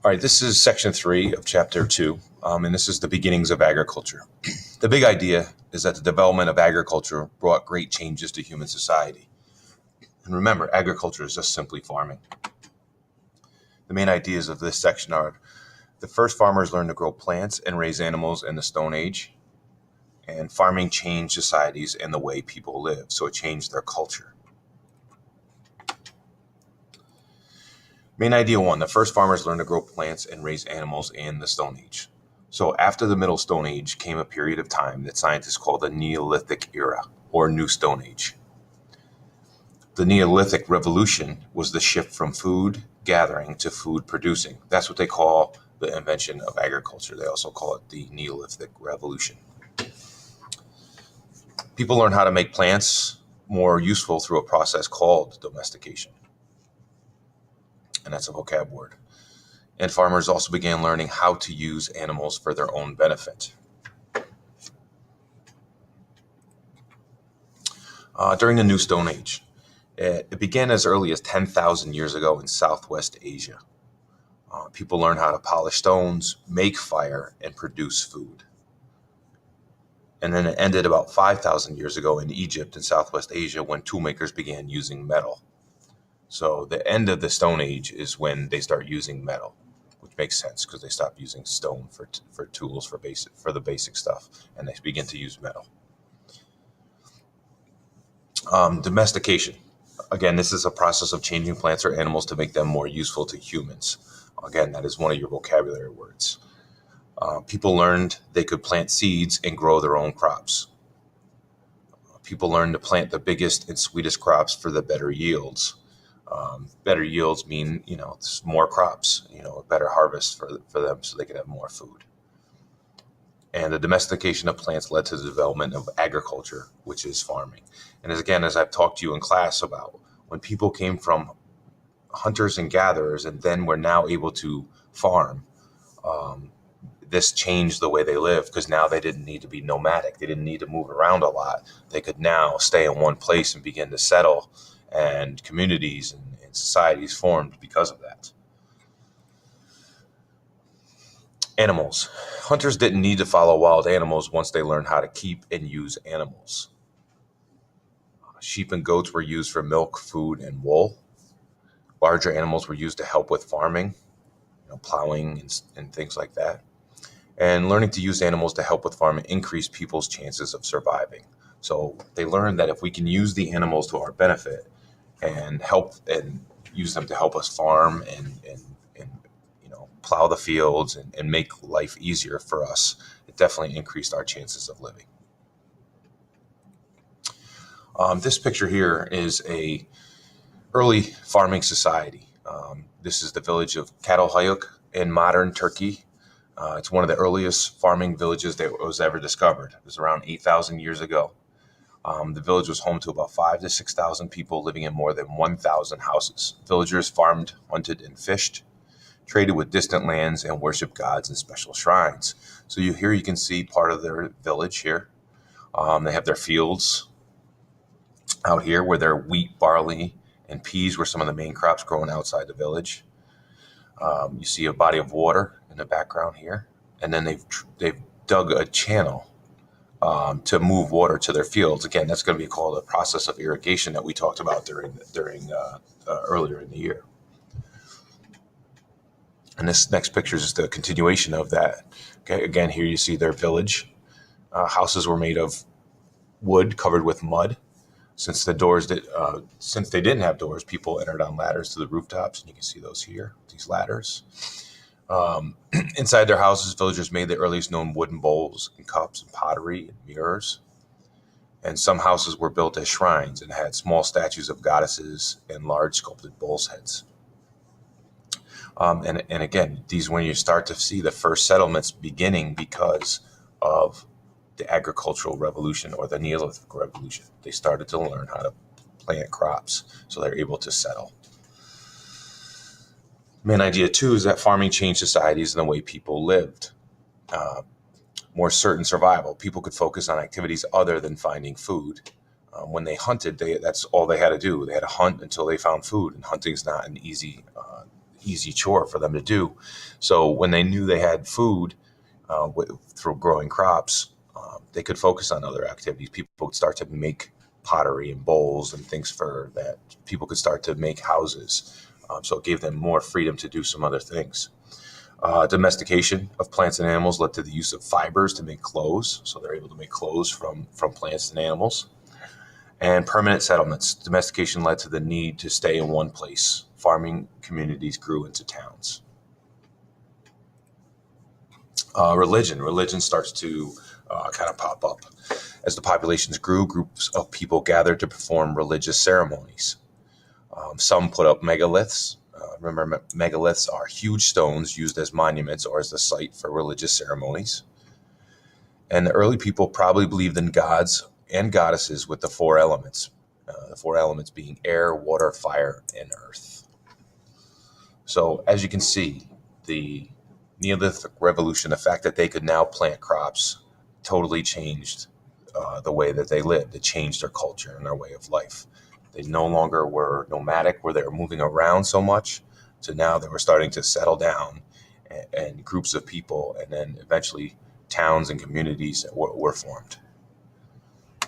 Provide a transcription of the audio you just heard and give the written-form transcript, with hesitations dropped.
All right, this is section 3 of chapter 2, and this is the beginnings of agriculture. The big idea is that the development of agriculture brought great changes to human society. And remember, agriculture is just simply farming. The main ideas of this section are the first farmers learned to grow plants and raise animals in the Stone Age, and farming changed societies and the way people live, so it changed their culture. Main idea 1, the first farmers learned to grow plants and raise animals in the Stone Age. So after the Middle Stone Age came a period of time that scientists call the Neolithic era, or New Stone Age. The Neolithic Revolution was the shift from food gathering to food producing. That's what they call the invention of agriculture. They also call it the Neolithic Revolution. People learned how to make plants more useful through a process called domestication. And that's a vocab word. And farmers also began learning how to use animals for their own benefit. During the New Stone Age, it began as early as 10,000 years ago in Southwest Asia. People learned how to polish stones, make fire, and produce food. And then it ended about 5,000 years ago in Egypt and Southwest Asia when toolmakers began using metal. So the end of the Stone Age is when they start using metal, which makes sense because they stopped using stone for tools for the basic stuff, and they begin to use metal. Domestication. Again, this is a process of changing plants or animals to make them more useful to humans. Again, that is one of your vocabulary words. People learned they could plant seeds and grow their own crops. People learned to plant the biggest and sweetest crops for the better yields. Better yields mean, more crops, a better harvest for them so they could have more food. And the domestication of plants led to the development of agriculture, which is farming. And as I've talked to you in class about, when people came from hunters and gatherers and then were now able to farm, this changed the way they lived because now they didn't need to be nomadic. They didn't need to move around a lot. They could now stay in one place and begin to settle, and communities and societies formed because of that. Animals. Hunters didn't need to follow wild animals once they learned how to keep and use animals. Sheep and goats were used for milk, food, and wool. Larger animals were used to help with farming, plowing and things like that. And learning to use animals to help with farming increased people's chances of surviving. So they learned that if we can use the animals to our benefit and help and use them to help us farm and plow the fields and make life easier for us, it definitely increased our chances of living. This picture here is a early farming society. This is the village of Catalhuyuk in modern Turkey. It's one of the earliest farming villages that was ever discovered. It was around 8,000 years ago. The village was home to about 5,000 to 6,000 people living in more than 1,000 houses. Villagers farmed, hunted, and fished, traded with distant lands, and worshiped gods in special shrines. So you can see part of their village here. They have their fields out here where their wheat, barley, and peas were some of the main crops grown outside the village. You see a body of water in the background here, and then they've dug a channel to move water to their fields. Again, that's going to be called a process of irrigation that we talked about during earlier in the year. And this next picture is just a continuation of that. Okay, again, here you see their village. Houses were made of wood covered with mud. Since they didn't have doors, people entered on ladders to the rooftops, and you can see those here, these ladders. Inside their houses, villagers made the earliest known wooden bowls and cups and pottery and mirrors. And some houses were built as shrines and had small statues of goddesses and large sculpted bull's heads. And again, these when you start to see the first settlements beginning because of the agricultural revolution or the Neolithic revolution. They started to learn how to plant crops, so they're able to settle. Main idea 2 is that farming changed societies and the way people lived. More certain survival. People could focus on activities other than finding food. When they hunted, that's all they had to do. They had to hunt until they found food, and hunting's not an easy easy chore for them to do. So when they knew they had food through growing crops, they could focus on other activities. People would start to make pottery and bowls and things for that. People could start to make houses. So it gave them more freedom to do some other things. Domestication of plants and animals led to the use of fibers to make clothes. So they're able to make clothes from plants and animals. And permanent settlements. Domestication led to the need to stay in one place. Farming communities grew into towns. Religion starts to kind of pop up. As the populations grew, groups of people gathered to perform religious ceremonies. Some put up megaliths. Remember, megaliths are huge stones used as monuments or as the site for religious ceremonies. And the early people probably believed in gods and goddesses with the four elements being air, water, fire, and earth. So as you can see, the Neolithic revolution, the fact that they could now plant crops, totally changed the way that they lived. It changed their culture and their way of life. They no longer were nomadic, where they were moving around so much, to now they were starting to settle down, and groups of people, and then eventually towns and communities were formed.